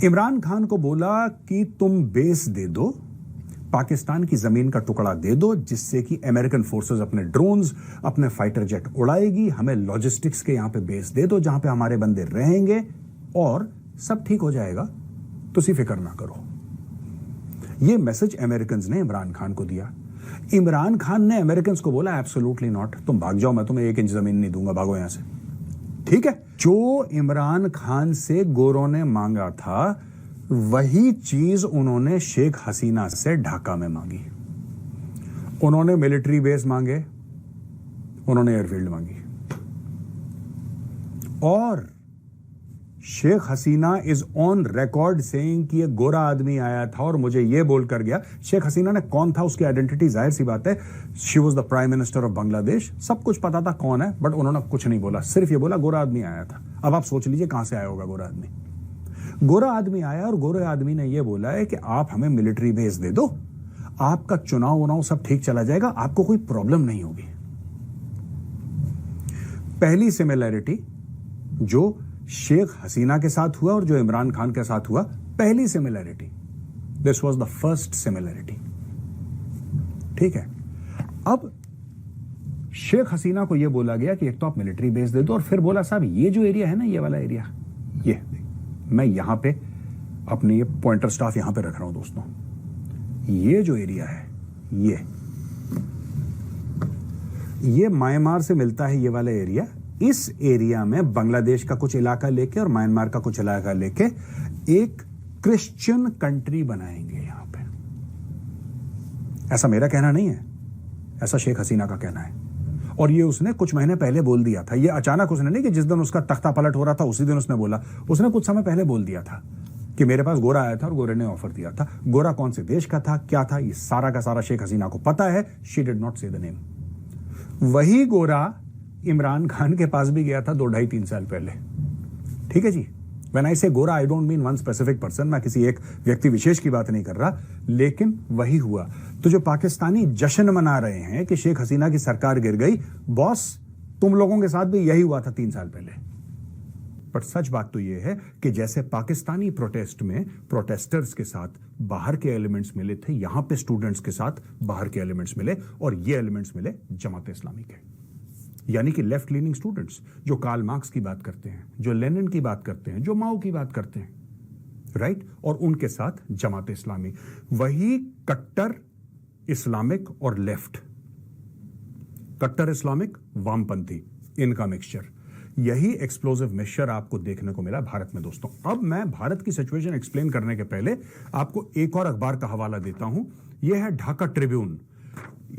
इमरान खान को बोला कि तुम बेस दे दो, पाकिस्तान की जमीन का टुकड़ा दे दो, जिससे कि अमेरिकन फोर्सेस अपने ड्रोन्स, अपने फाइटर जेट उड़ाएगी। हमें लॉजिस्टिक्स के यहां पे बेस दे दो जहां पे हमारे बंदे रहेंगे और सब ठीक हो जाएगा, तुसी फिक्र ना करो। यह मैसेज अमेरिकन ने इमरान खान को दिया। इमरान खान ने अमेरिकन को बोला एब्सोल्युटली नॉट, तुम भाग जाओ, मैं तुम्हें 1 इंच जमीन नहीं दूंगा, भागो यहां से। ठीक है, जो इमरान खान से गोरों ने मांगा था वही चीज उन्होंने शेख हसीना से ढाका में मांगी। उन्होंने मिलिट्री बेस मांगे, उन्होंने एयरफील्ड मांगी, और Sheikh Hasina is on record saying कि एक गोरा आदमी आया था और मुझे यह बोलकर गया। शेख हसीना ने कौन था, उसकी आइडेंटिटी जाहिर सी बात है, she was the prime minister of Bangladesh, सब कुछ पता था कौन है, बट उन्होंने कुछ नहीं बोला, सिर्फ ये बोला गोरा आदमी आया था। अब आप सोच लीजिए कहां से आया होगा गोरा आदमी। गोरा आदमी आया और गोरे आदमी ने यह बोला है कि आप हमें मिलिट्री बेस दे दो, आपका चुनाव सब ठीक चला जाएगा, आपको कोई प्रॉब्लम नहीं होगी। पहली सिमिलैरिटी जो शेख हसीना के साथ हुआ और जो इमरान खान के साथ हुआ, पहली similarity, this was the first similarity. ठीक है, अब शेख हसीना को यह बोला गया कि एक तो आप मिलिट्री बेस दे दो, और फिर बोला साहब ये जो एरिया है ना, ये वाला एरिया, ये मैं यहां पे अपने ये पॉइंटर स्टाफ यहां पे रख रहा हूं दोस्तों, ये जो एरिया है ये म्यांमार से मिलता है, ये वाला एरिया। इस एरिया में बांग्लादेश का कुछ इलाका लेके और म्यांमार का कुछ इलाका लेके एक क्रिश्चियन कंट्री बनाएंगे यहां पे। ऐसा मेरा कहना नहीं है, ऐसा शेख हसीना का कहना है, और ये उसने कुछ महीने पहले बोल दिया था। ये अचानक उसने नहीं कि जिस दिन उसका तख्ता पलट हो रहा था उसी दिन उसने बोला, उसने कुछ समय पहले बोल दिया था कि मेरे पास गोरा आया था और गोरे ने ऑफर दिया था। गोरा कौन से देश का था, क्या था, ये सारा का सारा शेख हसीना को पता है। शी डिड नॉट से द नेम। वही गोरा इमरान खान के पास भी गया था 2-2.5-3 साल पहले। ठीक है जी, व्हेन आई से गोरा I don't mean one specific person, मैं किसी एक व्यक्ति विशेष की बात नहीं कर रहा, लेकिन वही हुआ। तो जो पाकिस्तानी जश्न मना रहे हैं कि शेख हसीना की सरकार गिर गई, बॉस तुम लोगों के साथ भी यही हुआ था 3 साल पहले। पर सच बात तो यह है कि जैसे पाकिस्तानी प्रोटेस्ट में प्रोटेस्टर्स के साथ बाहर के एलिमेंट्स मिले थे, यहां पे स्टूडेंट्स के साथ बाहर के एलिमेंट्स मिले, और ये एलिमेंट्स मिले जमात इस्लामी के, यानी कि लेफ्ट लीनिंग स्टूडेंट्स जो कार्ल मार्क्स की बात करते हैं, जो लेनिन की बात करते हैं, जो माओ की बात करते हैं, राइट, और उनके साथ जमात इस्लामी। वही कट्टर इस्लामिक और लेफ्ट, कट्टर इस्लामिक वामपंथी, इनका मिक्सचर, यही एक्सप्लोसिव मिक्सचर आपको देखने को मिला भारत में दोस्तों। अब मैं भारत की सिचुएशन एक्सप्लेन करने के पहले आपको एक और अखबार का हवाला देता हूं। यह है ढाका ट्रिब्यून।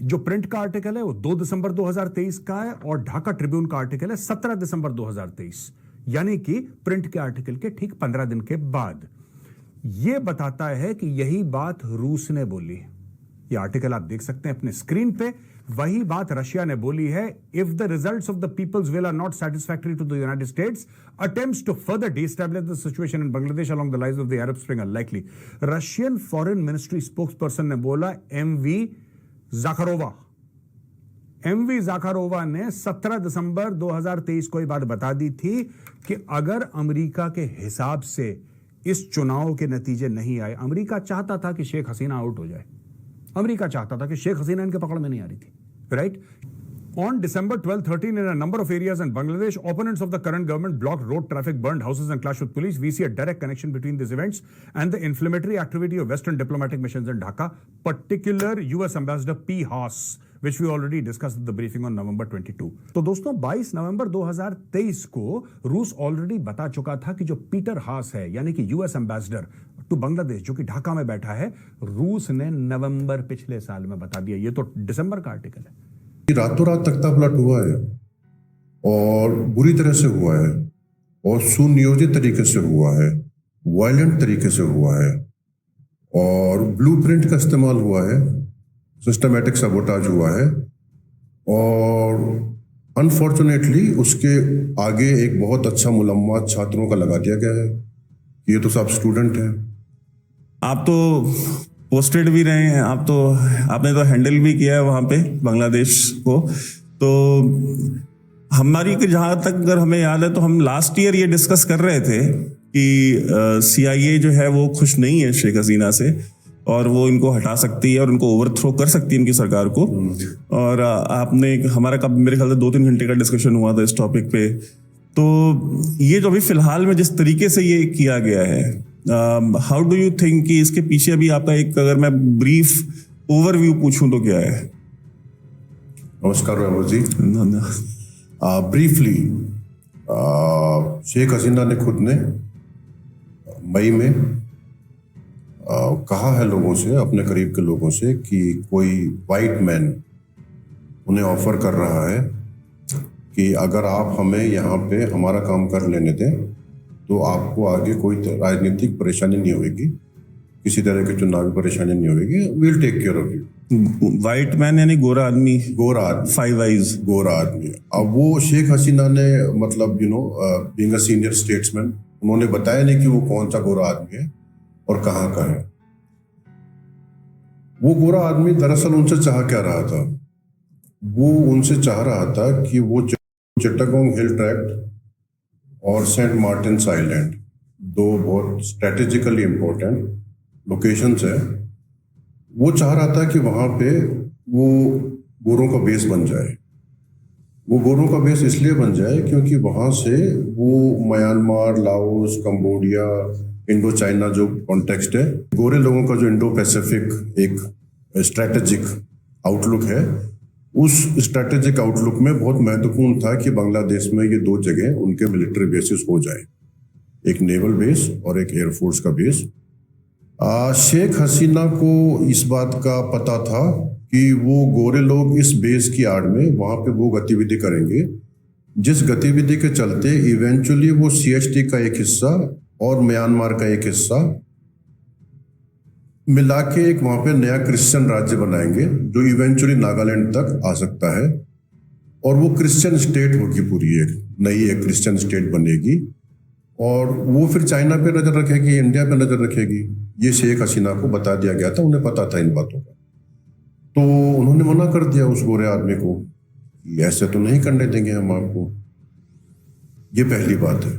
जो प्रिंट का आर्टिकल है वो 2 दिसंबर 2023 का है, और ढाका ट्रिब्यून का आर्टिकल है 17 दिसंबर 2023, यानी कि प्रिंट के आर्टिकल के ठीक 15 दिन के बाद। यह बताता है कि यही बात रूस ने बोली। यह आर्टिकल आप देख सकते हैं अपने स्क्रीन पे। वही बात रशिया ने बोली है। If the results of the people's will are not satisfactory to the United States, attempts to further destabilise the situation in Bangladesh along the lines of the Arab Spring are likely. Russian foreign ministry spokesperson ने बोला, MV जाखारोवा ने 17 दिसंबर 2023 को यह बात बता दी थी कि अगर अमेरिका के हिसाब से इस चुनाव के नतीजे नहीं आए, अमेरिका चाहता था कि शेख हसीना आउट हो जाए, अमेरिका चाहता था कि शेख हसीना इनके पकड़ में नहीं आ रही थी, right. On December 12-13, in a number of areas in Bangladesh, opponents of the current government blocked road traffic, burned houses, and clashed with police. We see a direct connection between these events and the inflammatory activity of Western diplomatic missions in Dhaka, particular U.S. Ambassador P. Haas, which we already discussed at the briefing on November 22. तो दोस्तों 22 नवंबर 2023 को रूस already बता चुका था कि जो Peter हास है, यानी कि यूएस एम्बेसडर टू बांग्लादेश, जो कि ढाका में बैठा है, रूस ने नवंबर पिछले साल में बता दिया। ये तो दिसंबर का आर्टिकल है। रातों रात तख्ता पलट हुआ है, और बुरी तरह से हुआ है, और सुनियोजित तरीके से हुआ है, वायलेंट तरीके से हुआ है, और ब्लूप्रिंट का इस्तेमाल हुआ है, सिस्टमैटिक सबोटाज हुआ है, और अनफॉर्चुनेटली उसके आगे एक बहुत अच्छा मुलम्मा छात्रों का लगा दिया गया है कि ये तो सब स्टूडेंट हैं। आप तो पोस्टेड भी रहे हैं, आपने तो हैंडल भी किया है वहाँ पे बांग्लादेश को। तो हमारी जहाँ तक अगर हमें याद है तो हम लास्ट ईयर ये डिस्कस कर रहे थे कि CIA जो है वो खुश नहीं है शेख हसीना से और वो इनको हटा सकती है और उनको ओवरथ्रो कर सकती है इनकी सरकार को। और आपने हमारा कब मेरे ख्याल से 2-3 घंटे का डिस्कशन हुआ था इस टॉपिक पे। तो ये जो अभी फिलहाल में जिस तरीके से ये किया गया है, हाउ डू यू थिंक कि इसके पीछे अभी आपका एक, अगर मैं ब्रीफ ओवरव्यू पूछूं तो क्या है? नमस्कार वैभव जी। ब्रीफली शेख हसीना ने खुद ने मई में कहा है लोगों से, अपने करीब के लोगों से, कि कोई वाइट मैन उन्हें ऑफर कर रहा है कि अगर आप हमें यहाँ पे हमारा काम कर लेने दें तो आपको आगे कोई राजनीतिक परेशानी नहीं होगी, किसी तरह की चुनावी परेशानी नहीं होगी, will take care of you. White man यानी गोरा आदमी, 5 eyes गोरा आदमी। अब वो शेख हसीना ने, मतलब बीइंग अ सीनियर स्टेट्समैन, उन्होंने बताया नहीं कि वो कौन सा गोरा आदमी है और कहाँ का है। वो गोरा आदमी दरअसल उनसे चाह क्या रहा था? वो उनसे चाह रहा था कि वो चिट्टागोंग हिल ट्रैक्ट और सेंट मार्टिन्स आइलैंड, 2 बहुत स्ट्रेटेजिकली इंपॉर्टेंट लोकेशंस है, वो चाह रहा था कि वहां पे वो गोरों का बेस बन जाए। वो गोरों का बेस इसलिए बन जाए क्योंकि वहां से वो Myanmar, Laos, Cambodia, Indo China जो कॉन्टेक्स्ट है, गोरे लोगों का जो इंडो पैसिफिक एक स्ट्रेटेजिक आउटलुक है, उस स्ट्रेटेजिक आउटलुक में बहुत महत्वपूर्ण था कि बांग्लादेश में ये 2 जगह उनके मिलिट्री बेसिस हो जाए, एक नेवल बेस और एक एयरफोर्स का बेस। शेख हसीना को इस बात का पता था कि वो गोरे लोग इस बेस की आड़ में वहां पे वो गतिविधि करेंगे, जिस गतिविधि के चलते इवेंचुअली वो CST का एक हिस्सा और म्यांमार का एक हिस्सा मिला के एक वहां पे नया क्रिश्चियन राज्य बनाएंगे जो इवेंचुअली नागालैंड तक आ सकता है, और वो क्रिश्चियन स्टेट होगी, पूरी एक नई एक क्रिश्चियन स्टेट बनेगी, और वो फिर चाइना पे नजर रखेगी, इंडिया पे नजर रखेगी। ये शेख हसीना को बता दिया गया था, उन्हें पता था इन बातों का। तो उन्होंने मना कर दिया उस गोरे आदमी को, ऐसे तो नहीं करने देंगे हम आपको। ये पहली बात है।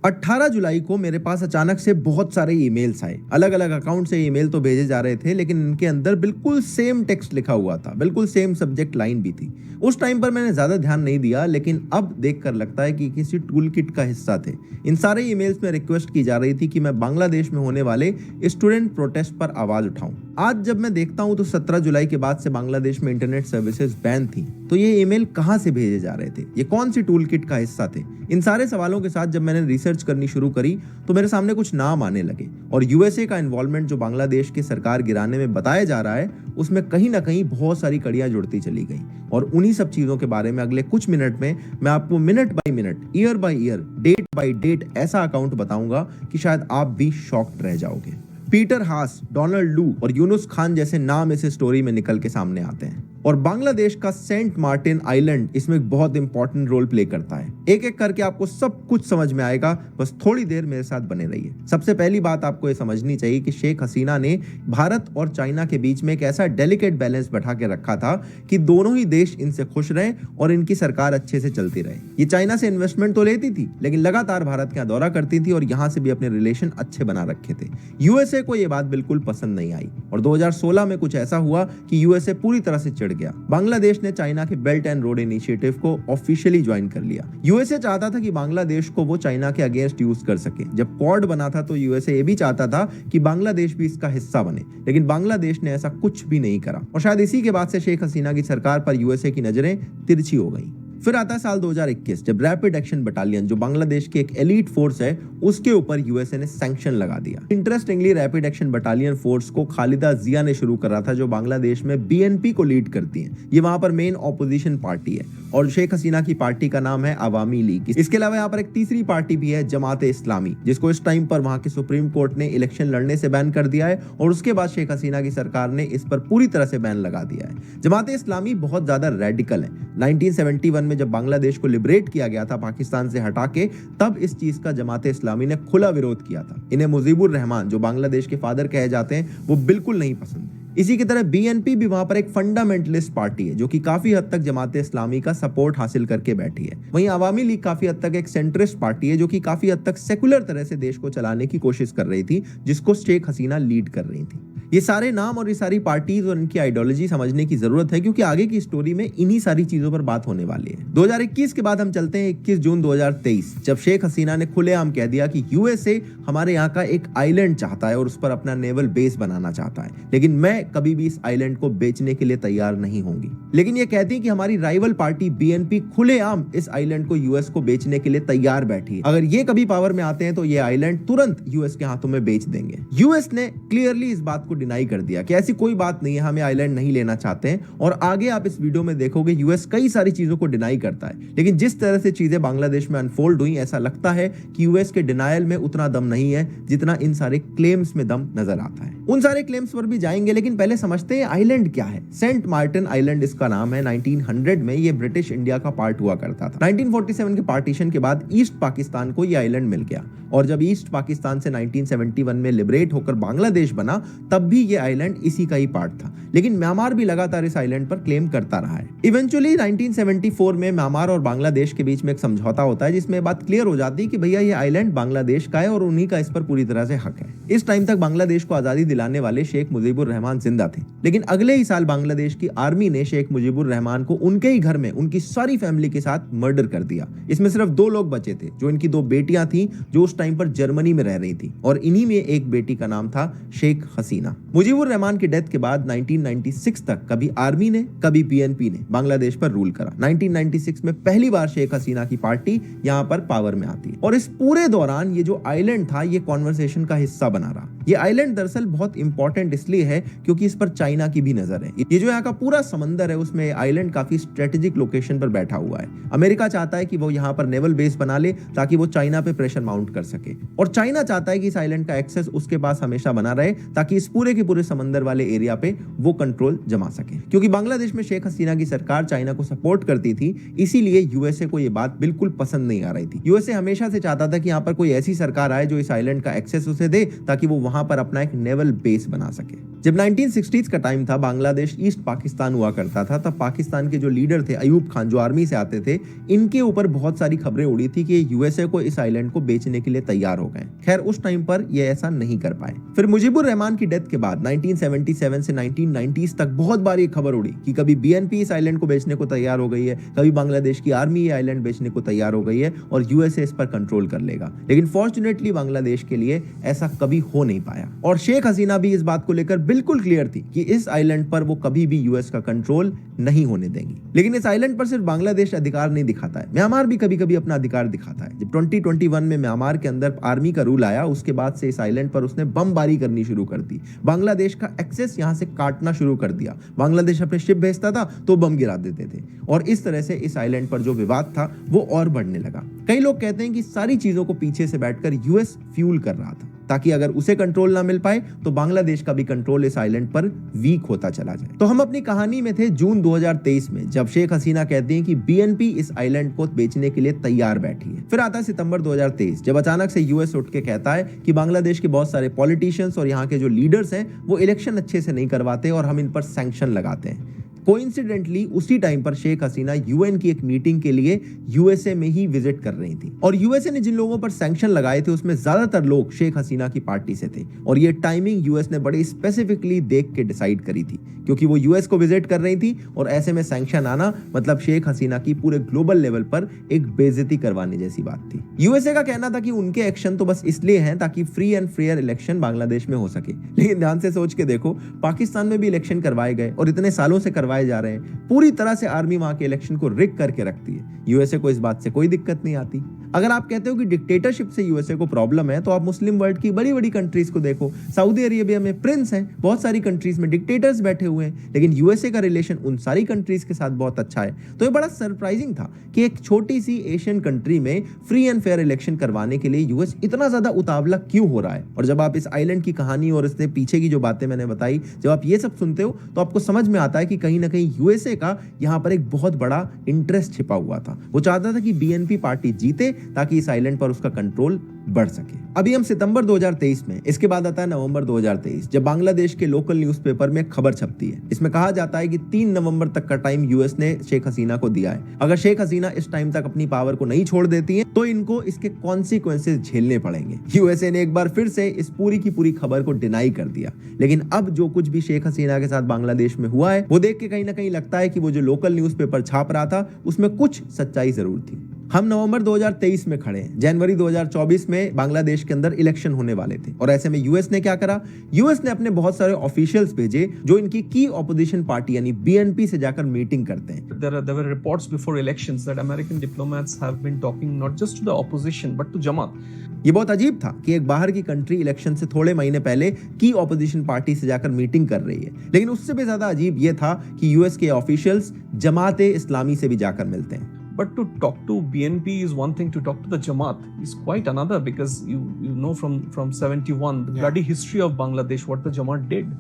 अट्ठारह जुलाई को मेरे पास अचानक से बहुत सारे ईमेल्स आए। अलग अलग अकाउंट से ईमेल तो भेजे जा रहे थे, लेकिन इनके अंदर बिल्कुल सेम टेक्स्ट लिखा हुआ था, बिल्कुल सेम सब्जेक्ट लाइन भी थी। उस टाइम पर मैंने ज्यादा ध्यान नहीं दिया, लेकिन अब देखकर लगता है कि किसी टूल किट का हिस्सा थे। इन सारे ईमेल्स में रिक्वेस्ट की जा रही थी कि मैं बांग्लादेश में होने वाले स्टूडेंट प्रोटेस्ट पर आवाज उठाऊं। आज जब मैं देखता हूं तो 17 जुलाई के बाद से बांग्लादेश में इंटरनेट सर्विसेज बैन थी। तो ये ईमेल कहां से भेजे जा रहे थे? ये कौन सी टूल किट का हिस्सा थे? इन सारे सवालों के साथ जब मैंने रिसर्च करनी शुरू करी तो मेरे सामने कुछ नाम आने लगे, और यूएसए का इन्वॉल्वमेंट जो बांग्लादेश की सरकार गिराने में बताया जा रहा है, उसमें कहीं ना कहीं बहुत सारी कड़ियां जुड़ती चली गई। और उन्हीं सब चीजों के बारे में अगले कुछ मिनट में मैं आपको minute by minute, year by year, date by date ऐसा अकाउंट बताऊंगा कि शायद आप भी शॉक्ड रह जाओगे। पीटर हास, डोनाल्ड लू और यूनुस खान जैसे नाम इस स्टोरी में निकल के सामने आते हैं, और बांग्लादेश का सेंट मार्टिन आइलैंड इसमें एक बहुत इंपॉर्टेंट रोल प्ले करता है। एक एक करके आपको सब कुछ समझ में आएगा, बस थोड़ी देर मेरे साथ बने रहिए। सबसे पहली बात आपको ये समझनी चाहिए कि शेख हसीना ने भारत और चाइना के बीच में एक ऐसा डेलिकेट बैलेंस बैठा के रखा था कि दोनों ही देश इनसे खुश रहें और इनकी सरकार अच्छे से चलती रहे। ये चाइना से इन्वेस्टमेंट तो लेती थी, लेकिन लगातार भारत का दौरा करती थी और यहाँ से भी अपने रिलेशन अच्छे बना रखे थे। यूएसए को ये बात बिल्कुल पसंद नहीं आई, और 2016 में कुछ ऐसा हुआ कि यूएसए पूरी तरह से चिढ़ गया। बांग्लादेश ने चाइना के बेल्ट एंड रोड इनिशिएटिव को ऑफिशियली ज्वाइन कर लिया। यूएसए चाहता था कि बांग्लादेश को वो चाइना के अगेंस्ट यूज कर सके। जब क्वाड बना था तो यूएसए ये भी चाहता था कि बांग्लादेश भी इसका हिस्सा बने, लेकिन बांग्लादेश ने ऐसा कुछ भी नहीं करा, और शायद इसी के बाद से शेख हसीना की सरकार पर यूएसए की नजरें तिरछी हो गई। फिर आता है साल 2021, जब रैपिड एक्शन बटालियन जो बांग्लादेश की एक एलीट फोर्स है, उसके ऊपर यूएसए ने सैंक्शन लगा दिया। Interestingly rapid action battalion force को खालिदा जिया ने शुरू करा था, जो बांग्लादेश में बीएनपी को लीड करती हैं। ये वहां पर मेन ऑपोजिशन पार्टी है, और शेख हसीना की पार्टी का नाम है अवामी लीग। इसके अलावा यहाँ पर एक तीसरी पार्टी भी है, जमाते इस्लामी, जिसको इस टाइम पर वहां के सुप्रीम कोर्ट ने इलेक्शन लड़ने से बैन कर दिया है, और उसके बाद शेख हसीना की सरकार ने इस पर पूरी तरह से बैन लगा दिया है। जमाते इस्लामी बहुत ज्यादा रेडिकल है। 1971 में जब बांग्लादेश को लिबरेट किया गया था पाकिस्तान से हटा के, तब इस चीज का जमाते इस्लामी ने खुला विरोध किया था। इन्हें मुजीबुर रहमान, जो बांग्लादेश के फादर कहे जाते हैं, वो बिल्कुल नहीं पसंद। इसी की तरह बीएनपी भी वहां पर एक फंडामेंटलिस्ट पार्टी है जो कि काफी हद तक जमाते इस्लामी का सपोर्ट हासिल करके बैठी है। वहीं अवामी लीग काफी हद तक एक सेंट्रिस्ट पार्टी है जो कि काफी हद तक सेकुलर तरह से देश को चलाने की कोशिश कर रही थी, जिसको शेख हसीना लीड कर रही थी। ये सारे नाम और ये सारी पार्टीज और इनकी आइडियोलॉजी समझने की जरूरत है, क्योंकि आगे की स्टोरी में इन्हीं सारी चीजों पर बात होने वाली है। 2021 के बाद हम चलते हैं 21 जून 2023, जब शेख हसीना ने खुलेआम कह दिया कि यूएसए हमारे यहाँ का एक आइलैंड चाहता है और उस पर अपना नेवल बेस बनाना चाहता है, लेकिन मैं कभी भी इस आइलैंड को बेचने के लिए तैयार नहीं होंगी। लेकिन ये कहती है कि हमारी राइवल पार्टी बीएनपी खुलेआम इस आइलैंड को यूएस को बेचने के लिए तैयार बैठी है। अगर ये कभी पावर में आते हैं तो ये आइलैंड तुरंत यूएस के हाथों में बेच देंगे। यूएस ने क्लियरली इस बात को डिनाई कर दिया कि ऐसी कोई बात नहीं है, हम ये आइलैंड नहीं लेना चाहते हैं। और आगे आप इस वीडियो में देखोगे यूएस कई सारी चीजों को डिनाई करता है, लेकिन जिस तरह से चीजें बांग्लादेश में अनफोल्ड हुई, ऐसा लगता है कि यूएस के डिनायल में उतना दम नहीं है जितना इन सारे क्लेम्स में दम नजर आता है। उन सारे क्लेम्स पर भी जाएंगे, लेकिन पहले समझते हैं आइलैंड क्या है। सेंट मार्टिन आइलैंड इसका नाम है। 1900 में ये ब्रिटिश इंडिया का पार्ट हुआ करता था। 1947 के पार्टीशन के बाद ईस्ट पाकिस्तान को ये आइलैंड मिल गया, और जब ईस्ट पाकिस्तान से 1971 में लिबरेट होकर बांग्लादेश बना, तब भी ये आइलैंड इसी का ही पार्ट था। लेकिन म्यांमार भी लगातार इस आइलैंड पर क्लेम करता रहा है। इवेंचुअली 1974 में म्यांमार और बांग्लादेश के बीच में एक समझौता होता है, जिसमें बात क्लियर हो जाती है कि भैया ये आइलैंड बांग्लादेश का है और उन्हीं का इस पर पूरी तरह से हक है। इस टाइम तक बांग्लादेश को आजादी दिलाने वाले शेख मुजीबुर रहमान जिंदा थे, लेकिन अगले ही साल बांग्लादेश की आर्मी ने शेख मुजीबुर रहमान को उनके ही घर में उनकी सारी फैमिली के साथ मर्डर कर दिया। इसमें सिर्फ 2 लोग बचे थे, जो इनकी 2 बेटियां थी, जो उस टाइम पर जर्मनी में रह रही थी, और इन्हीं में एक बेटी का नाम था शेख हसीना। मुजीबुर रहमान की डेथ के बाद 1996 तक कभी आर्मी ने कभी बीएनपी ने बांग्लादेश पर रूल करा। 1996 में पहली बार शेख हसीना की पार्टी यहां पर पावर में आती है, और इस पूरे दौरान ये जो आइलैंड था ये कॉन्वर्सेशन का हिस्सा बना रहा। ये आइलैंड दरअसल बहुत इंपॉर्टेंट इसलिए है क्योंकि इस पर चाइना की भी नजर है। ये जो यहाँ का पूरा समंदर है उसमें आइलैंड काफी स्ट्रेटेजिक लोकेशन पर बैठा हुआ है। अमेरिका चाहता है कि वो यहाँ पर नेवल बेस बना ले ताकि वो चाइना पे प्रेशर माउंट कर सके, और चाइना चाहता है कि इस आइलैंड का एक्सेस उसके पास हमेशा बना रहे ताकि इस पूरे के पूरे समंदर वाले एरिया पे वो कंट्रोल जमा सके। क्योंकि बांग्लादेश में शेख हसीना की सरकार चाइना को सपोर्ट करती थी, इसीलिए यूएसए को ये बात बिल्कुल पसंद नहीं आ रही थी। यूएसए हमेशा से चाहता था कि यहाँ पर कोई ऐसी सरकार आए जो इस आइलैंड का एक्सेस उसे दे ताकि वो वहां पर अपना एक नेवल बेस बना सके। जब 1960s का टाइम था, बांग्लादेश ईस्ट पाकिस्तान हुआ करता था, तब पाकिस्तान के जो लीडर थे अयूब खान, जो आर्मी से आते थे, इनके ऊपर बहुत सारी खबरें उड़ी थी कि यूएसए को इस आइलैंड को बेचने के लिए तैयार हो गए। खैर उस टाइम पर ये ऐसा नहीं कर पाए। फिर मुजीबुर रहमान की डेथ के बाद 1977 से 1990s तक बहुत बार ये खबर उड़ी कि कभी बीएनपी इस आइलैंड को बेचने को तैयार हो गई है, कभी बांग्लादेश की आर्मी ये आइलैंड बेचने को तैयार हो गई है और यूएसए इस पर कंट्रोल कर लेगा। लेकिन फॉर्चुनेटली बांग्लादेश के लिए ऐसा कभी हो नहीं पाया, और शेख हसीना भी इस बात को लेकर बिल्कुल क्लियर थी कि इस आइलैंड पर वो कभी भी यूएस का कंट्रोल नहीं होने देंगी। लेकिन इस आइलैंड पर सिर्फ बांग्लादेश अधिकार नहीं दिखाता है, म्यांमार भी कभी कभी अपना अधिकार दिखाता है। जब 2021 में म्यांमार के अंदर आर्मी का रूल आया, उसके बाद से इस आइलैंड पर उसने बमबारी करनी शुरू कर दी। बांग्लादेश का एक्सेस यहां से काटना शुरू कर दिया। बांग्लादेश अपने शिप भेजता था तो बम गिरा देते थे, और इस तरह से इस आइलैंड पर जो विवाद था वो और बढ़ने लगा। कई लोग कहते हैं कि सारी चीजों को पीछे से बैठकर यूएस फ्यूल कर रहा था ताकि अगर उसे कंट्रोल ना मिल पाए तो बांग्लादेश का भी कंट्रोल इस आइलैंड पर वीक होता चला जाए। तो हम अपनी कहानी में थे जून 2023 में, जब शेख हसीना कहती हैं कि बीएनपी इस आइलैंड को बेचने के लिए तैयार बैठी है। फिर आता है सितंबर 2023, जब अचानक से यूएस उठ के कहता है कि बांग्लादेश के बहुत सारे पॉलिटिशियंस और यहाँ के जो लीडर्स हैं वो इलेक्शन अच्छे से नहीं करवाते और हम इन पर सैंक्शन लगाते हैं। कोइंसिडेंटली उसी टाइम पर शेख हसीना यूएन की एक मीटिंग के लिए यूएसए में ही विजिट कर रही थी, और यूएसए ने जिन लोगों पर सैंक्शन लगाए थे उसमें ज्यादातर लोग शेख हसीना की पार्टी से थे, और ये टाइमिंग यूएस ने बड़े स्पेसिफिकली देख के डिसाइड करी थी, क्योंकि वो यूएस को विजिट कर रही थी और ऐसे में सैंक्शन आना मतलब शेख हसीना की पूरे ग्लोबल लेवल पर एक बेइज्जती करवाने जैसी बात थी। यूएसए का कहना था कि उनके एक्शन तो बस इसलिए हैं ताकि free and fair election Bangladesh में हो सके, लेकिन ध्यान से सोच के देखो, पाकिस्तान में भी इलेक्शन करवाए गए और इतने सालों से करवाए जा रहे हैं। पूरी तरह से आर्मी वहां के इलेक्शन को रिग करके रखती है। यूएसए को इस बात से कोई दिक्कत नहीं आती। अगर आप कहते हो कि डिक्टेटरशिप से यूएसए को प्रॉब्लम है, तो आप मुस्लिम वर्ल्ड की बड़ी बड़ी कंट्रीज को देखो। सऊदी अरेबिया में प्रिंस हैं, बहुत सारी कंट्रीज में डिक्टेटर्स बैठे हुए हैं, लेकिन यूएसए का रिलेशन उन सारी कंट्रीज के साथ बहुत अच्छा है। तो ये बड़ा सरप्राइजिंग था कि एक छोटी सी एशियन कंट्री में फ्री एंड फेयर इलेक्शन करवाने के लिए यूएस इतना ज्यादा उतावला क्यों हो रहा है। और जब आप इस आइलैंड की कहानी और इसके पीछे की जो बातें मैंने बताई, जब आप ये सब सुनते हो तो आपको समझ में आता है कि कहीं ना कहीं यूएसए का यहां पर एक बहुत बड़ा इंटरेस्ट छिपा हुआ था। वो चाहता था कि बीएनपी पार्टी जीते ताकि इस आइलैंड पर उसका कंट्रोल बढ़ सके। अभी हम सितंबर 2023 में, इसके बाद आता है नवंबर 2023, जब बांग्लादेश के लोकल न्यूज़पेपर में खबर छपती है। इसमें कहा जाता है कि 3 नवंबर तक का टाइम यूएस ने शेख हसीना को दिया है। अगर शेख हसीना इस टाइम तक अपनी पावर को नहीं छोड़ देती है तो इनको इसके कॉन्सिक्वेंसेस झेलने पड़ेंगे। यूएसए ने एक बार फिर से इस पूरी की पूरी खबर को डिनाई कर दिया। लेकिन अब जो कुछ भी शेख हसीना के साथ बांग्लादेश में हुआ है, वो देख के कहीं ना कहीं लगता है कि वो जो लोकल न्यूज़पेपर छाप रहा था उसमें कुछ सच्चाई जरूर थी। हम नवंबर 2023 में खड़े हैं। जनवरी 2024 में बांग्लादेश के अंदर इलेक्शन होने वाले थे और ऐसे में यूएस ने क्या करा, यूएस ने अपने बहुत सारे ऑफिशियल्स भेजे जो इनकी की ऑपोजिशन पार्टी यानी बीएनपी से जाकर मीटिंग करते हैं। There were reports before elections that American diplomats have been talking not just to the opposition but to Jamaat. ये बहुत अजीब था कि एक बाहर की कंट्री इलेक्शन से थोड़े महीने पहले की ऑपोजिशन पार्टी से जाकर मीटिंग कर रही है। लेकिन उससे भी ज्यादा अजीब ये था कि यूएस के ऑफिशियल्स जमाते इस्लामी से भी जाकर मिलते हैं। But to talk to BNP is one thing, to talk to the Jamaat is quite another, because you know from 71 the bloody history of Bangladesh, what the Jamaat did,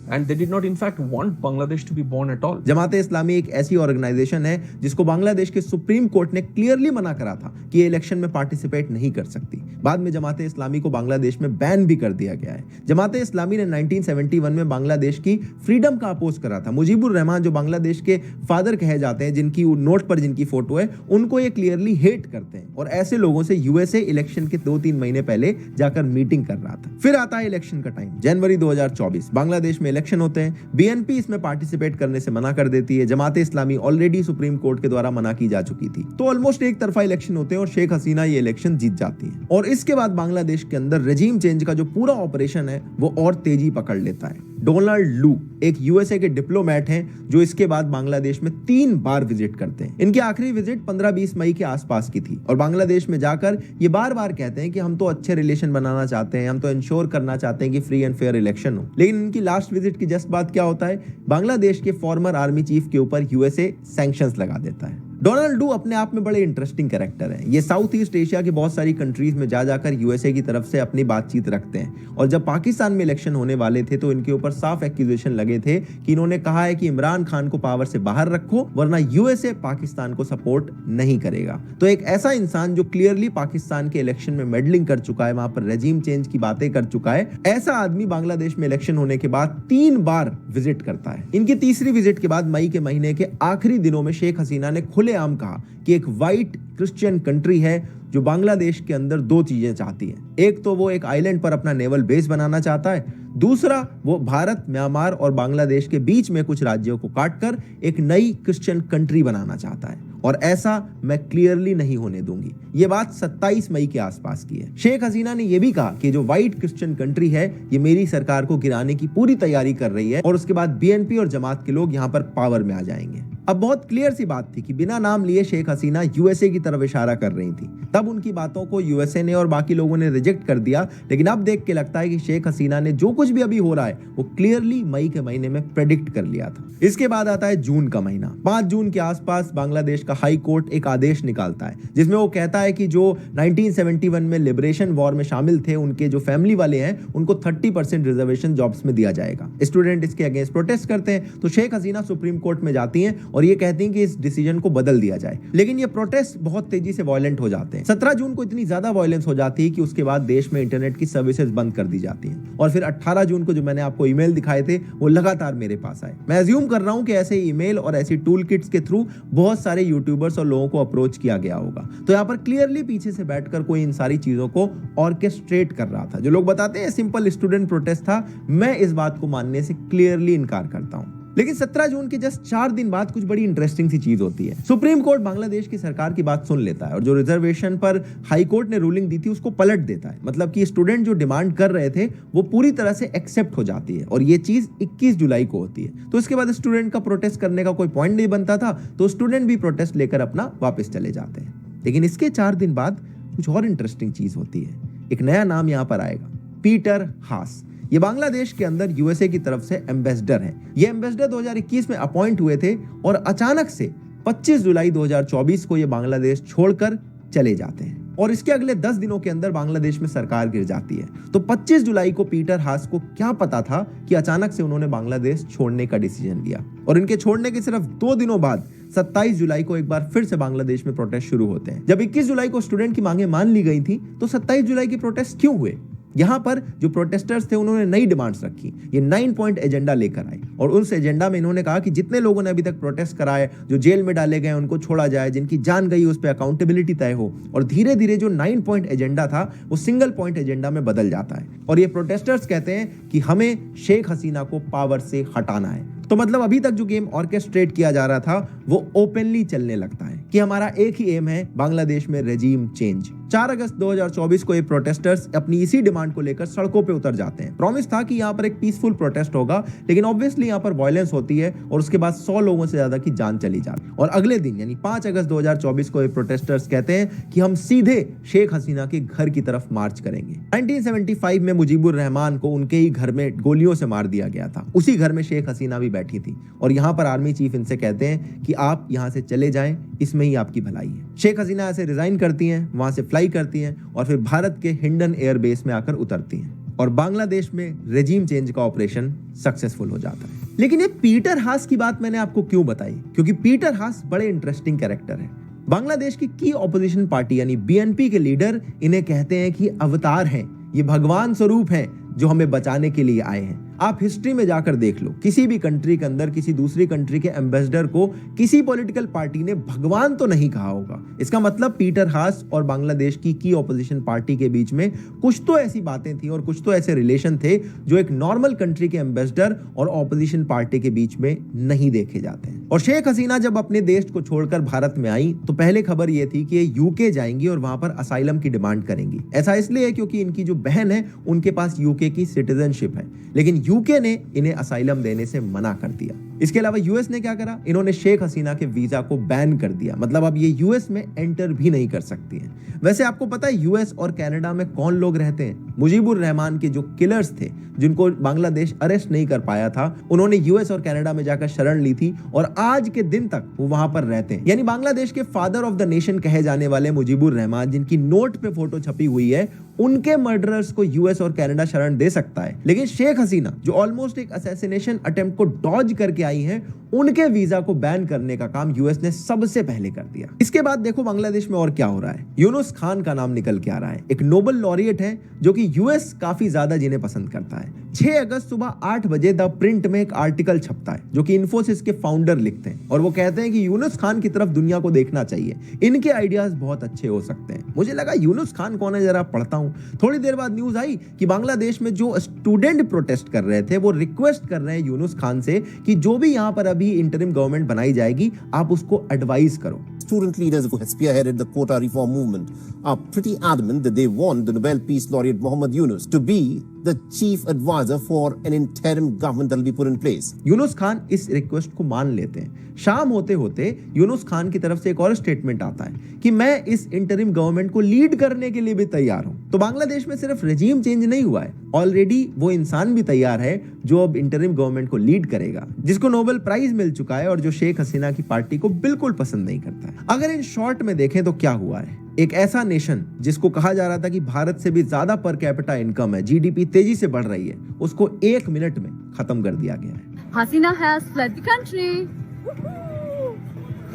and they did not in fact want Bangladesh to be born at all. Jamaat Islami एक ऐसी organisation है जिसको बांग्लादेश के supreme court ने clearly मना करा था कि ये इलेक्शन में पार्टिसिपेट नहीं कर सकती। बाद में जमात इस्लामी को बांग्लादेश में बैन भी कर दिया गया है। जमात इस्लामी ने 1971 में बांग्लादेश की फ्रीडम का अपोज करा था। मुजीबुर रहमान जो बांग्लादेश के फादर कहे जाते हैं, जिनकी नोट पर जिनकी फोटो है, उनको ये क्लियरली हेट करते हैं। और ऐसे लोगों से यूएसए इलेक्शन के 2-3 महीने पहले जाकर मीटिंग कर रहा था। फिर आता है इलेक्शन का टाइम, जनवरी 2024, बांग्लादेश में इलेक्शन होते हैं। बीएनपी इसमें पार्टिसिपेट करने से मना कर देती है। Jamaat Islami already supreme court के द्वारा मना की जा चुकी थी। तो ऑलमोस्ट एक तरफा इलेक्शन होते हैं और शेख हसीना ये इलेक्शन जीत जाती है। और इसके बाद बांग्लादेश के अंदर रेजिम चेंज का जो पूरा ऑपरेशन है वो और तेजी पकड़ लेता है। डोनाल्ड लू एक यूएसए के डिप्लोमेट हैं जो इसके बाद बांग्लादेश में 3 बार विजिट करते हैं। इनकी आखिरी विजिट 15-20 मई के आसपास की थी और बांग्लादेश में जाकर ये बार बार कहते हैं कि हम तो अच्छे रिलेशन बनाना चाहते हैं, हम तो इंश्योर करना चाहते हैं कि फ्री एंड फेयर इलेक्शन हो। लेकिन इनकी लास्ट विजिट की जस्ट बाद क्या होता है, बांग्लादेश के फॉर्मर आर्मी चीफ के ऊपर यूएसए सैंक्शंस लगा देता है। डोनाल्ड लू अपने आप में बड़े इंटरेस्टिंग कैरेक्टर हैं। ये साउथ ईस्ट एशिया की बहुत सारी कंट्रीज में जा जाकर यूएसए की तरफ से अपनी बातचीत रखते हैं। और जब पाकिस्तान में इलेक्शन होने वाले थे तो इनके ऊपर साफ एक्यूजेशन लगे थे कि इन्होंने कहा है कि इमरान खान को पावर से बाहर रखो वरना यूएसए पाकिस्तान को सपोर्ट नहीं करेगा। तो एक ऐसा इंसान जो क्लियरली पाकिस्तान के इलेक्शन में मेडलिंग कर चुका है, वहां पर रेजिम चेंज की बातें कर चुका है, ऐसा आदमी बांग्लादेश में इलेक्शन होने के बाद 3 बार विजिट करता है। इनकी तीसरी विजिट के बाद मई के महीने के आखिरी दिनों में शेख हसीना ने खुलेआम कहा कि एक वाइट क्रिश्चियन कंट्री है जो बांग्लादेश के अंदर 2 चीजें चाहती है। एक तो वो एक आइलैंड पर अपना नेवल बेस बनाना चाहता है, दूसरा वो भारत, म्यांमार और बांग्लादेश के बीच में कुछ राज्यों को काटकर एक नई क्रिश्चियन कंट्री बनाना चाहता है और ऐसा मैं क्लियरली नहीं होने दूंगी। ये बात 27 मई के आसपास की है। शेख हसीना ने यह भी कहा कि जो व्हाइट क्रिश्चियन कंट्री है ये मेरी सरकार को गिराने की पूरी तैयारी कर रही है और उसके बाद बीएनपी और जमात के लोग यहां पर पावर में आ जाएंगे। अब बहुत क्लियर सी बात थी कि बिना नाम लिए शेख हसीना यूएसए की तरफ इशारा कर रही थी। तब उनकी बातों को यूएसए ने और बाकी लोगों ने रिजेक्ट कर दिया, लेकिन अब देख के लगता है कि शेख हसीना ने जो कुछ भी अभी हो रहा है वो क्लियरली मई के महीने में प्रेडिक्ट कर लिया था। इसके बाद आता है जून का महीना। 5 जून के आसपास बांग्लादेश का हाई कोर्ट एक आदेश निकालता है जिसमें वो कहता है कि जो 1971 में लिबरेशन वॉर में शामिल थे उनके जो फैमिली वाले हैं उनको 30% रिजर्वेशन जॉब्स में दिया जाएगा। स्टूडेंट इसके अगेंस्ट प्रोटेस्ट करते हैं तो शेख हसीना सुप्रीम कोर्ट में जाती हैं और ये कहती हैं कि इस डिसीजन को बदल दिया जाए। लेकिन ये प्रोटेस्ट बहुत तेजी से वायलेंट हो जाते हैं। 17 जून को इतनी ज्यादा वायलेंस हो जाती है कि उसके बाद देश में इंटरनेट की सर्विसेज बंद कर दी जाती हैं। और फिर 18 जून को जो मैंने आपको ईमेल दिखाए थे वो लगातार मेरे पास आए। मैं अज्यूम कर रहा हूं कि ऐसे ईमेल और ऐसी टूल किट्स के थ्रू बहुत सारे यूट्यूबर्स और लोगों को अप्रोच किया गया होगा। तो यहाँ पर क्लियरली पीछे से बैठकर कोई इन सारी चीजों को ऑर्केस्ट्रेट कर रहा था। जो लोग बताते हैं सिंपल स्टूडेंट प्रोटेस्ट था, मैं इस बात को मानने से क्लियरली इनकार करता हूं। लेकिन 17 जून के जस्ट 4 दिन बाद कुछ बड़ी इंटरेस्टिंग सी चीज होती है। सुप्रीम कोर्ट बांग्लादेश की सरकार की बात सुन लेता है और जो रिजर्वेशन पर हाई कोर्ट ने रूलिंग दी थी उसको पलट देता है। मतलब कि स्टूडेंट जो डिमांड कर रहे थे वो पूरी तरह से एक्सेप्ट हो जाती है और ये चीज 21 जुलाई को होती है। तो इसके बाद स्टूडेंट का प्रोटेस्ट करने का कोई पॉइंट नहीं बनता था, तो स्टूडेंट भी प्रोटेस्ट लेकर अपना वापस चले जाते हैं। लेकिन इसके 4 दिन बाद कुछ और इंटरेस्टिंग चीज होती है। एक नया नाम यहाँ पर आएगा, पीटर हास। ये बांग्लादेश के अंदर यूएसए की तरफ से एम्बेसडर हैं। ये एम्बेसडर 2021 में अपॉइंट हुए थे और अचानक से 25 जुलाई 2024 को ये बांग्लादेश छोड़कर चले जाते हैं और इसके अगले 10 दिनों के अंदर बांग्लादेश में सरकार गिर जाती है। तो 25 जुलाई को पीटर हास को क्या पता था कि अचानक से उन्होंने बांग्लादेश छोड़ने का डिसीजन लिया और इनके छोड़ने के सिर्फ 2 दिनों बाद 27 जुलाई को एक बार फिर से बांग्लादेश में प्रोटेस्ट शुरू होते हैं। जब 21 जुलाई को स्टूडेंट की मांगे मान ली गई थी तो 27 जुलाई की प्रोटेस्ट क्यों हुए? यहाँ पर जो प्रोटेस्टर्स थे उन्होंने नई डिमांड्स रखी। ये 9 पॉइंट एजेंडा लेकर आए और उस एजेंडा में इन्होंने कहा कि जितने लोगों ने अभी तक प्रोटेस्ट कराए, जो जेल में डाले गए, उनको छोड़ा जाए, जिनकी जान गई उस पर अकाउंटेबिलिटी तय हो। और धीरे धीरे जो 9 पॉइंट एजेंडा था वो सिंगल पॉइंट एजेंडा में बदल जाता है और ये प्रोटेस्टर्स कहते हैं कि हमें शेख हसीना को पावर से हटाना है। तो मतलब अभी तक जो गेम ऑर्केस्ट्रेट किया जा रहा था वो ओपनली चलने लगता है कि हमारा एक ही एम है, बांग्लादेश में रेजीम चेंज। 4 अगस्त 2024 को ये प्रोटेस्टर्स अपनी इसी डिमांड को लेकर सड़कों पे उतर जाते हैं। प्रॉमिस था कि यहाँ पर एक पीसफुल प्रोटेस्ट होगा, लेकिन ऑब्वियसली यहाँ पर वायलेंस होती है और उसके बाद 100 लोगों से ज्यादा की जान चली जाती है। और अगले दिन यानी 5 अगस्त 2024 को ये प्रोटेस्टर्स कहते हैं कि हम सीधे शेख हसीना के घर की तरफ मार्च करेंगे। 1975 में मुजीबुर रहमान को उनके ही घर में गोलियों से मार दिया गया था। उसी घर में शेख हसीना भी बैठी थी और यहाँ पर आर्मी चीफ इनसे कहते हैं कि आप यहाँ से चले जाएं, इसमें ही आपकी भलाई है। शेख हसीना ऐसे रिजाइन करती हैं, वहां से फ्लाई करती हैं और फिर भारत के हिंडन एयरबेस में आकर उतरती हैं और बांग्लादेश में रेजीम चेंज का ऑपरेशन सक्सेसफुल हो जाता है। लेकिन ये पीटर हास की बात मैंने आपको क्यों बताई? क्योंकि पीटर हास बड़े इंटरेस्टिंग कैरेक्टर है। बांग्लादेश की ऑपोजिशन पार्टी यानी बीएनपी के लीडर इन्हें कहते हैं कि अवतार हैं, ये भगवान स्वरूप हैं जो हमें बचाने के लिए आए हैं। आप हिस्ट्री में जाकर देख लो, किसी भी कंट्री के अंदर किसी दूसरी कंट्री के एम्बेसडर को किसी पॉलिटिकल पार्टी ने भगवान तो नहीं कहा होगा। इसका मतलब पीटर हास और बांग्लादेश की ऑपोजिशन पार्टी के बीच में कुछ तो ऐसी बातें थी और कुछ तो ऐसे रिलेशन थे जो एक नॉर्मल कंट्री के एम्बेसडर और ऑपोजिशन पार्टी के बीच में नहीं देखे जाते हैं। और शेख हसीना जब अपने देश को छोड़कर भारत में आई तो पहले खबर यह थी कि ये यूके जाएंगी और वहां पर असाइलम की डिमांड करेंगी। ऐसा इसलिए क्योंकि इनकी जो बहन है उनके पास यूके की सिटीजनशिप है, लेकिन यूके ने इन्हें असाइलम देने से मना कर दिया। इसके अलावा यूएस ने क्या करा? इन्होंने शेख हसीना के वीजा को बैन कर दिया, मतलब अब ये यूएस में एंटर भी नहीं कर सकती हैं। वैसे आपको पता है यूएस और कनाडा में कौन लोग रहते हैं? मुजीबुर रहमान के जो किलर्स थे जिनको बांग्लादेश अरेस्ट नहीं कर पाया था, उन्होंने यूएस और कनाडा में जाकर शरण ली थी और आज के दिन तक वो वहां पर रहते हैं। यानी बांग्लादेश के फादर ऑफ द नेशन कहे जाने वाले मुजीबुर रहमान, जिनकी नोट पे फोटो छपी हुई है, उनके मर्डरर्स को यूएस और कनाडा शरण दे सकता है। लेकिन शेख हसीना जो ऑलमोस्ट एक असैसिनेशन अटेम्प्ट को डॉज करके आई हैं, उनके वीजा को बैन करने का काम यूएस ने सबसे पहले कर दिया। इसके बाद देखो बांग्लादेश में और क्या हो रहा है। यूनुस खान का नाम निकल के आ रहा है, एक नोबेल लॉरिएट है जो कि यूएस काफी ज्यादा जिन्हें पसंद करता है। 6 अगस्त सुबह 8 बजे द प्रिंट में एक आर्टिकल छपता है जो कि इन्फोसिस के फाउंडर लिखते हैं और वो कहते हैं कि यूनुस खान की तरफ दुनिया को देखना चाहिए, इनके आइडियाज बहुत अच्छे हो सकते हैं। मुझे लगा यूनुस खान कौन है, जरा पढ़ता हूं। थोड़ी देर बाद न्यूज आई कि बांग्लादेश में जो स्टूडेंट प्रोटेस्ट कर रहे थे वो रिक्वेस्ट कर रहे हैं यूनुस खान से कि जो भी यहाँ पर अभी इंटरिम गवर्नमेंट बनाई जाएगी आप उसको एडवाइस करो। Student leaders who have spearheaded the quota reform movement are pretty adamant that they want the Nobel Peace Laureate Muhammad Yunus to be the chief advisor for an interim government that will be put in place. Yunus Khan इस request को मान लेते हैं। शाम होते होते यूनुस खान की तरफ से एक और स्टेटमेंट आता है कि मैं इस इंटरिम गवर्नमेंट को लीड करने के लिए भी तैयार हूं। तो बांग्लादेश में सिर्फ रेजीम चेंज नहीं हुआ है, ऑलरेडी वो इंसान भी तैयार है जो अब इंटरिम गवर्नमेंट को लीड करेगा, जिसको नोबेल प्राइज मिल चुका है और जो शेख हसीना की पार्टी को बिल्कुल पसंद नहीं करता है। अगर इन शॉर्ट में देखें तो क्या हुआ है, एक ऐसा नेशन जिसको कहा जा रहा था कि भारत से भी ज्यादा पर कैपिटा इनकम है, जीडीपी तेजी से बढ़ रही है, उसको 1 मिनट में खत्म कर दिया गया है। Hasina has fled the country.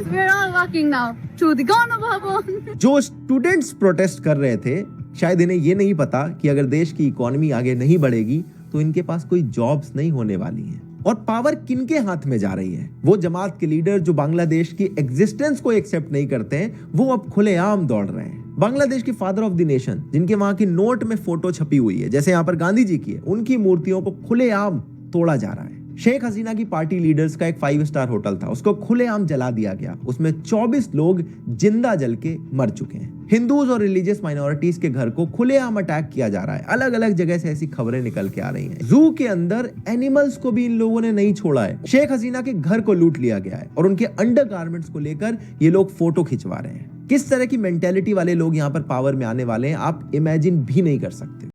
We're all walking now to the Gana Bhavan. जो स्टूडेंट्स प्रोटेस्ट कर रहे थे, शायद इन्हें ये नहीं पता कि अगर देश की इकोनॉमी आगे नहीं बढ़ेगी तो इनके पास कोई जॉब्स नहीं होने वाली हैं। और पावर किनके हाथ में जा रही है? वो जमात के लीडर जो बांग्लादेश की एग्जिस्टेंस को एक्सेप्ट नहीं करते हैं, वो अब खुलेआम दौड़ रहे हैं। बांग्लादेश के फादर ऑफ द नेशन, जिनके वहां की नोट में फोटो छपी हुई है, जैसे यहाँ पर गांधी जी की है, उनकी मूर्तियों को खुलेआम तोड़ा जा रहा है। शेख हसीना की पार्टी लीडर्स का एक 5 स्टार होटल था, उसको खुलेआम जला दिया गया। उसमें 24 लोग जिंदा जल के मर चुके हैं। हिंदूज और रिलीजियस माइनॉरिटीज के घर को खुलेआम अटैक किया जा रहा है। अलग अलग जगह से ऐसी खबरें निकल के आ रही हैं। जू के अंदर एनिमल्स को भी इन लोगों ने नहीं छोड़ा है। शेख हसीना के घर को लूट लिया गया है और उनके अंडरगारमेंट्स को लेकर ये लोग फोटो खिंचवा रहे हैं। किस तरह की मेंटेलिटी वाले लोग यहाँ पर पावर में आने वाले हैं आप इमेजिन भी नहीं कर सकते।